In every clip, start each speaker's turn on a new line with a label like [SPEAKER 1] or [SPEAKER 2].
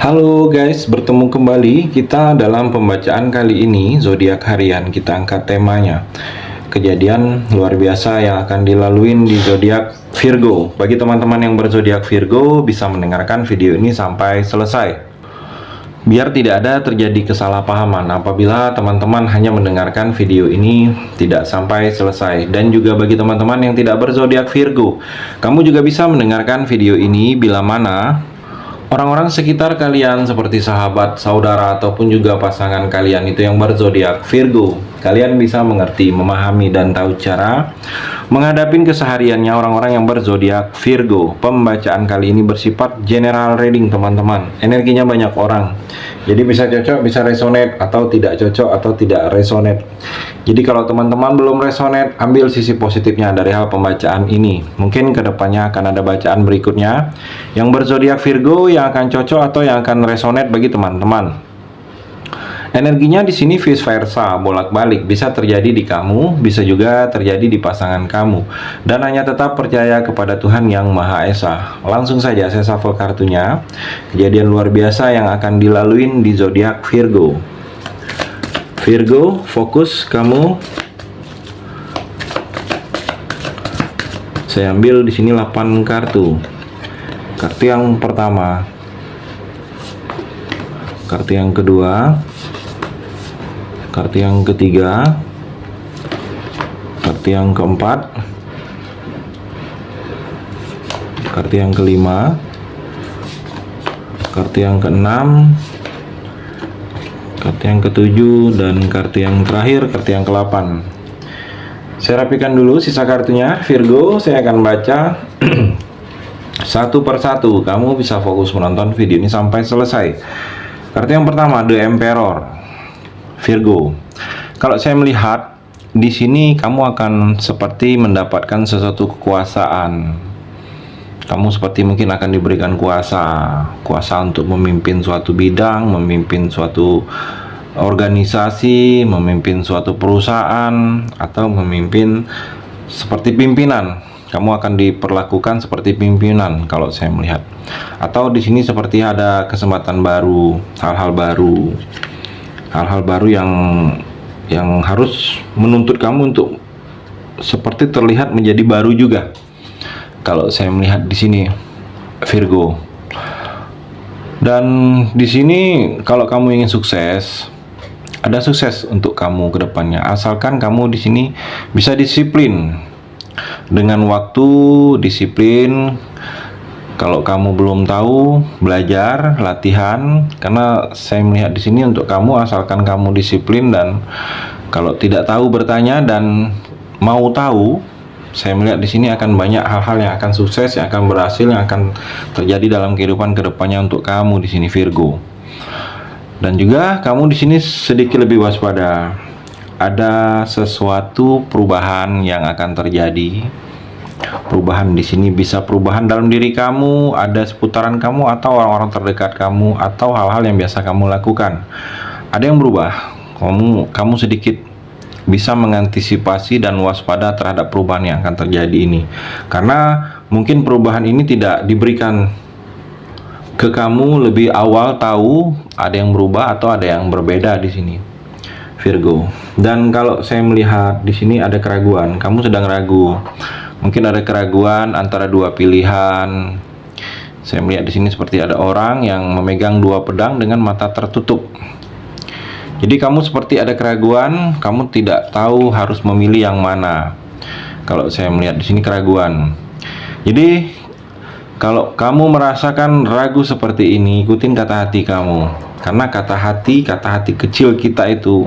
[SPEAKER 1] Halo guys, bertemu kembali kita dalam pembacaan kali ini zodiak harian. Kita angkat temanya kejadian luar biasa yang akan dilaluin di zodiak Virgo. Bagi teman-teman yang berzodiak Virgo bisa mendengarkan video ini sampai selesai. Biar tidak ada terjadi kesalahpahaman apabila teman-teman hanya mendengarkan video ini tidak sampai selesai. Dan juga bagi teman-teman yang tidak berzodiak Virgo, kamu juga bisa mendengarkan video ini bila mana orang-orang sekitar kalian seperti sahabat, saudara, ataupun juga pasangan kalian itu yang berzodiak Virgo. Kalian bisa mengerti, memahami, dan tahu cara menghadapi kesehariannya orang-orang yang berzodiak Virgo. Pembacaan kali ini bersifat general reading teman-teman. Energinya banyak orang. Jadi bisa cocok, bisa resonate, atau tidak cocok, atau tidak resonate. Jadi kalau teman-teman belum resonate, ambil sisi positifnya dari hal pembacaan ini. Mungkin kedepannya akan ada bacaan berikutnya yang berzodiak Virgo yang akan cocok atau yang akan resonate bagi teman-teman. Energinya di sini vice versa, bolak-balik, bisa terjadi di kamu, bisa juga terjadi di pasangan kamu. Dan hanya tetap percaya kepada Tuhan Yang Maha Esa. Langsung saja saya shuffle kartunya. Kejadian luar biasa yang akan dilaluin di zodiak Virgo. Virgo, fokus kamu. Saya ambil di sini 8 kartu. Kartu yang pertama, kartu yang kedua, kartu yang ketiga, kartu yang keempat, kartu yang kelima, kartu yang keenam, kartu yang ketujuh, dan kartu yang terakhir, kartu yang ke-8. Saya rapikan dulu sisa kartunya Virgo. Saya akan baca satu persatu. Kamu bisa fokus menonton video ini sampai selesai. Kartu yang pertama, The Emperor. Virgo, kalau saya melihat di sini kamu akan seperti mendapatkan sesuatu kekuasaan. Kamu seperti mungkin akan diberikan kuasa untuk memimpin suatu bidang, memimpin suatu organisasi, memimpin suatu perusahaan, atau memimpin seperti pimpinan. Kamu akan diperlakukan seperti pimpinan kalau saya melihat. Atau di sini seperti ada kesempatan baru, hal-hal baru yang harus menuntut kamu untuk seperti terlihat menjadi baru juga. Kalau saya melihat di sini Virgo. Dan di sini kalau kamu ingin sukses, ada sukses untuk kamu ke depannya. Asalkan kamu di sini bisa disiplin dengan waktu, disiplin. Kalau kamu belum tahu, belajar, latihan. Karena saya melihat di sini untuk kamu, asalkan kamu disiplin dan kalau tidak tahu bertanya dan mau tahu, saya melihat di sini akan banyak hal-hal yang akan sukses, yang akan berhasil, yang akan terjadi dalam kehidupan kedepannya untuk kamu di sini Virgo. Dan juga kamu di sini sedikit lebih waspada. Ada sesuatu perubahan yang akan terjadi. Perubahan di sini bisa perubahan dalam diri kamu, ada seputaran kamu atau orang-orang terdekat kamu, atau hal-hal yang biasa kamu lakukan. Ada yang berubah. Kamu sedikit bisa mengantisipasi dan waspada terhadap perubahan yang akan terjadi ini. Karena mungkin perubahan ini tidak diberikan ke kamu lebih awal tahu ada yang berubah atau ada yang berbeda di sini Virgo. Dan kalau saya melihat di sini ada keraguan, kamu sedang ragu. Mungkin ada keraguan antara dua pilihan. Saya melihat di sini seperti ada orang yang memegang dua pedang dengan mata tertutup. Jadi kamu seperti ada keraguan, kamu tidak tahu harus memilih yang mana. Kalau saya melihat di sini keraguan. Jadi kalau kamu merasakan ragu seperti ini, ikutin kata hati kamu. Karena kata hati kecil kita itu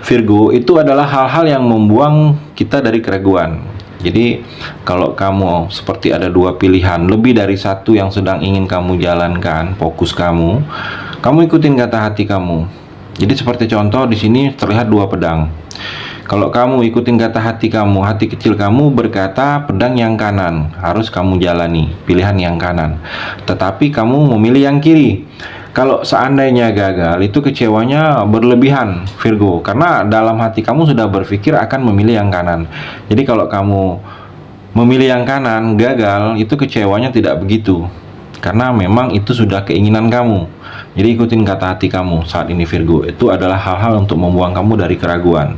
[SPEAKER 1] Virgo, itu adalah hal-hal yang membuang kita dari keraguan. Jadi kalau kamu seperti ada dua pilihan, lebih dari satu yang sedang ingin kamu jalankan, fokus kamu ikutin kata hati kamu. Jadi seperti contoh di sini terlihat dua pedang. Kalau kamu ikutin kata hati kamu, hati kecil kamu berkata pedang yang kanan harus kamu jalani, pilihan yang kanan. Tetapi kamu memilih yang kiri. Kalau seandainya gagal, itu kecewanya berlebihan Virgo, karena dalam hati kamu sudah berpikir akan memilih yang kanan. Jadi kalau kamu memilih yang kanan gagal, itu kecewanya tidak begitu, karena memang itu sudah keinginan kamu. Jadi ikutin kata hati kamu saat ini Virgo. Itu adalah hal-hal untuk membuang kamu dari keraguan.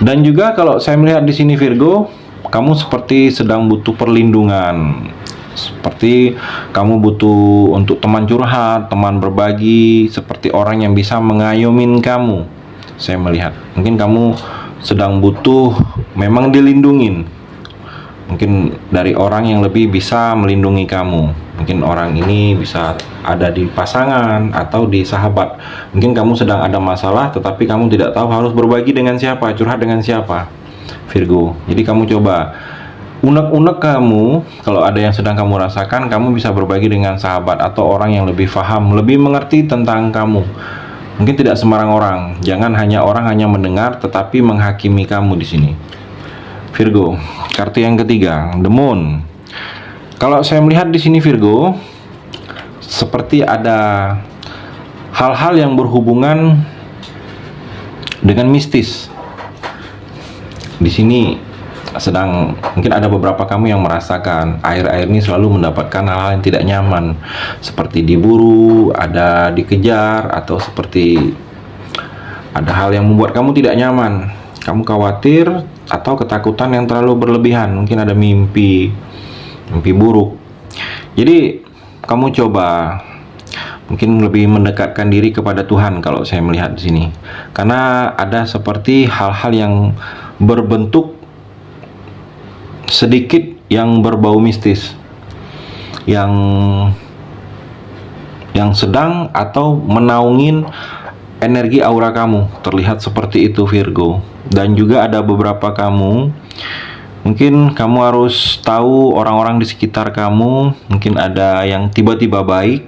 [SPEAKER 1] Dan juga kalau saya melihat di sini Virgo, kamu seperti sedang butuh perlindungan. Seperti kamu butuh untuk teman curhat, teman berbagi, seperti orang yang bisa mengayomin kamu. Saya melihat, mungkin kamu sedang butuh memang dilindungin. Mungkin dari orang yang lebih bisa melindungi kamu. Mungkin orang ini bisa ada di pasangan atau di sahabat. Mungkin kamu sedang ada masalah tetapi kamu tidak tahu harus berbagi dengan siapa, curhat dengan siapa, Virgo. Jadi kamu coba unek-unek kamu, kalau ada yang sedang kamu rasakan, kamu bisa berbagi dengan sahabat atau orang yang lebih paham, lebih mengerti tentang kamu. Mungkin tidak sembarang orang. Jangan hanya orang hanya mendengar tetapi menghakimi kamu di sini. Virgo, kartu yang ketiga, The Moon. Kalau saya melihat di sini Virgo, seperti ada hal-hal yang berhubungan dengan mistis. Di sini sedang mungkin ada beberapa kamu yang merasakan akhir-akhir ini selalu mendapatkan hal-hal yang tidak nyaman, seperti diburu, ada dikejar, atau seperti ada hal yang membuat kamu tidak nyaman. Kamu khawatir atau ketakutan yang terlalu berlebihan, mungkin ada mimpi buruk. Jadi kamu coba mungkin lebih mendekatkan diri kepada Tuhan kalau saya melihat di sini, karena ada seperti hal-hal yang berbentuk sedikit yang berbau mistis, yang sedang atau menaungin energi aura kamu, terlihat seperti itu Virgo. Dan juga ada beberapa kamu, mungkin kamu harus tahu orang-orang di sekitar kamu, mungkin ada yang tiba-tiba baik,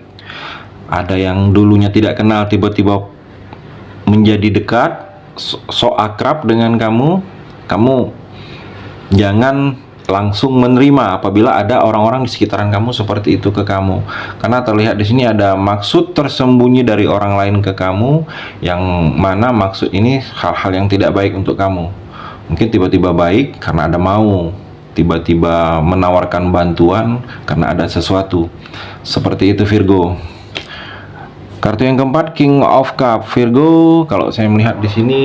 [SPEAKER 1] ada yang dulunya tidak kenal tiba-tiba menjadi dekat, so akrab dengan kamu. Kamu jangan langsung menerima apabila ada orang-orang di sekitaran kamu seperti itu ke kamu, karena terlihat di sini ada maksud tersembunyi dari orang lain ke kamu, yang mana maksud ini hal-hal yang tidak baik untuk kamu. Mungkin tiba-tiba baik karena ada mau, tiba-tiba menawarkan bantuan karena ada sesuatu seperti itu Virgo. Kartu yang keempat, King of Cup. Virgo, kalau saya melihat di sini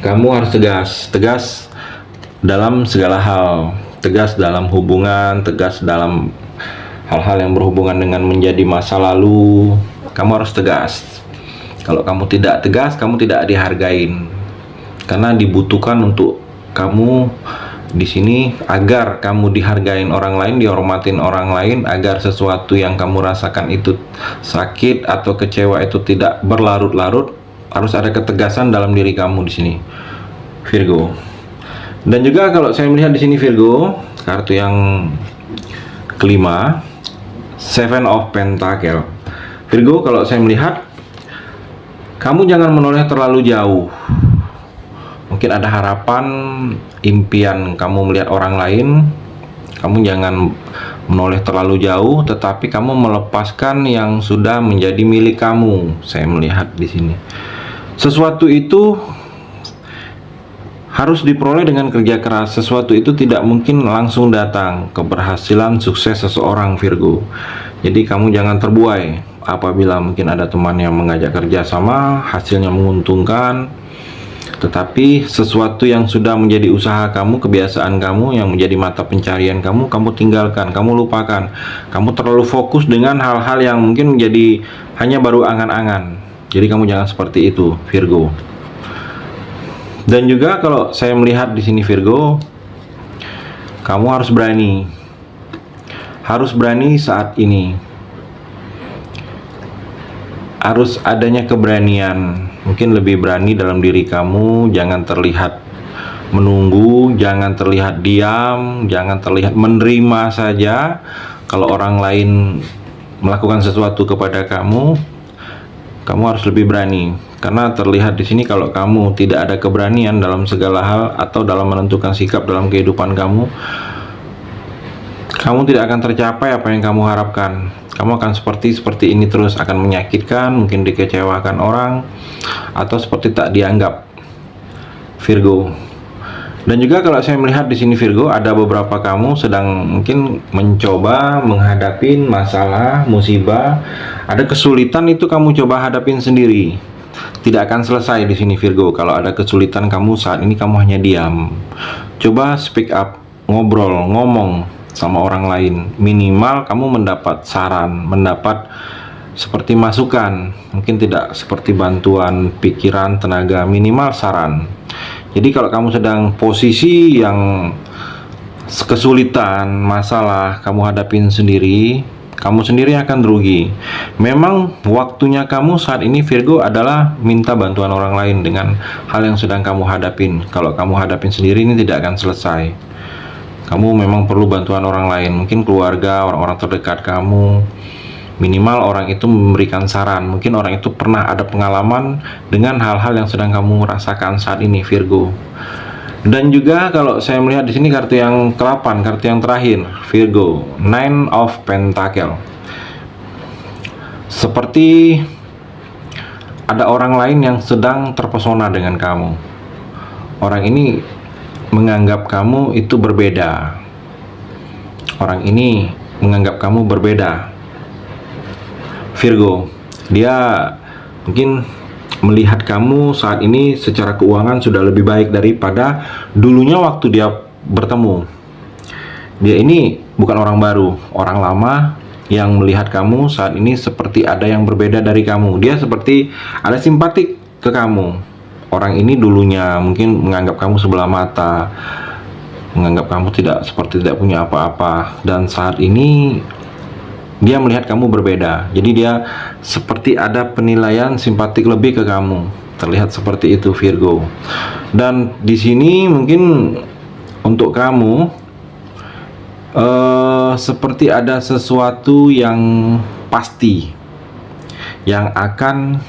[SPEAKER 1] kamu harus tegas dalam segala hal, tegas dalam hubungan, tegas dalam hal-hal yang berhubungan dengan menjadi masa lalu. Kamu harus tegas. Kalau kamu tidak tegas, kamu tidak dihargain, karena dibutuhkan untuk kamu di sini agar kamu dihargain orang lain, dihormatin orang lain, agar sesuatu yang kamu rasakan itu sakit atau kecewa itu tidak berlarut-larut. Harus ada ketegasan dalam diri kamu di sini, Virgo. Dan juga kalau saya melihat di sini Virgo, kartu yang kelima, Seven of Pentacle. Virgo, kalau saya melihat kamu jangan menoleh terlalu jauh. Mungkin ada harapan, impian kamu melihat orang lain. Kamu jangan menoleh terlalu jauh, tetapi kamu melepaskan yang sudah menjadi milik kamu. Saya melihat di sini sesuatu itu harus diperoleh dengan kerja keras. Sesuatu itu tidak mungkin langsung datang. Keberhasilan, sukses seseorang Virgo. Jadi kamu jangan terbuai apabila mungkin ada teman yang mengajak kerja sama, hasilnya menguntungkan, tetapi sesuatu yang sudah menjadi usaha kamu, kebiasaan kamu, yang menjadi mata pencarian kamu, kamu tinggalkan, kamu lupakan. Kamu terlalu fokus dengan hal-hal yang mungkin menjadi hanya baru angan-angan. Jadi kamu jangan seperti itu Virgo. Dan juga kalau saya melihat di sini Virgo, kamu harus berani. Harus berani saat ini. Harus adanya keberanian. Mungkin lebih berani dalam diri kamu, jangan terlihat menunggu, jangan terlihat diam, jangan terlihat menerima saja. Kalau orang lain melakukan sesuatu kepada kamu, kamu harus lebih berani. Karena terlihat di sini kalau kamu tidak ada keberanian dalam segala hal atau dalam menentukan sikap dalam kehidupan kamu tidak akan tercapai apa yang kamu harapkan. Kamu akan seperti ini terus, akan menyakitkan, mungkin dikecewakan orang, atau seperti tak dianggap Virgo. Dan juga kalau saya melihat di sini Virgo, ada beberapa kamu sedang mungkin mencoba menghadapi masalah, musibah, ada kesulitan itu kamu coba hadapin sendiri. Tidak akan selesai di sini Virgo. Kalau ada kesulitan kamu saat ini kamu hanya diam. Coba speak up, ngobrol, ngomong sama orang lain. Minimal kamu mendapat saran, mendapat seperti masukan, mungkin tidak seperti bantuan pikiran, tenaga, minimal saran. Jadi kalau kamu sedang posisi yang kesulitan, masalah, kamu hadapin sendiri, kamu sendiri akan rugi. Memang waktunya kamu saat ini Virgo adalah minta bantuan orang lain dengan hal yang sedang kamu hadapin. Kalau kamu hadapin sendiri ini tidak akan selesai. Kamu memang perlu bantuan orang lain, mungkin keluarga, orang-orang terdekat kamu. Minimal orang itu memberikan saran. Mungkin orang itu pernah ada pengalaman dengan hal-hal yang sedang kamu rasakan saat ini Virgo. Dan juga kalau saya melihat di sini kartu yang ke-8, kartu yang terakhir Virgo, Nine of Pentacle. Seperti ada orang lain yang sedang terpesona dengan kamu. Orang ini menganggap kamu itu berbeda. Orang ini menganggap kamu berbeda Virgo. Dia mungkin melihat kamu saat ini secara keuangan sudah lebih baik daripada dulunya waktu dia bertemu. Dia ini bukan orang baru, orang lama yang melihat kamu saat ini seperti ada yang berbeda dari kamu. Dia seperti ada simpatik ke kamu. Orang ini dulunya mungkin menganggap kamu sebelah mata, menganggap kamu tidak punya apa-apa, dan saat ini dia melihat kamu berbeda. Jadi dia seperti ada penilaian simpatik lebih ke kamu. Terlihat seperti itu Virgo. Dan di sini mungkin untuk kamu seperti ada sesuatu yang pasti yang akan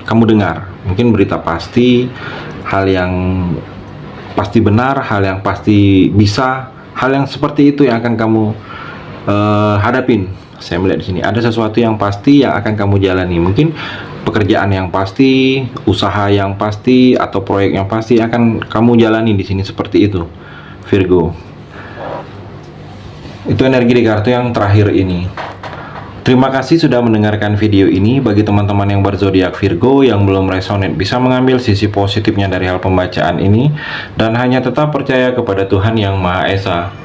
[SPEAKER 1] kamu dengar. Mungkin berita pasti, hal yang pasti benar, hal yang pasti bisa, hal yang seperti itu yang akan kamu hadapin. Saya melihat di sini ada sesuatu yang pasti yang akan kamu jalani. Mungkin pekerjaan yang pasti, usaha yang pasti, atau proyek yang pasti akan kamu jalani di sini seperti itu, Virgo. Itu energi di kartu yang terakhir ini. Terima kasih sudah mendengarkan video ini. Bagi teman-teman yang berzodiak Virgo yang belum resonate, bisa mengambil sisi positifnya dari hal pembacaan ini dan hanya tetap percaya kepada Tuhan Yang Maha Esa.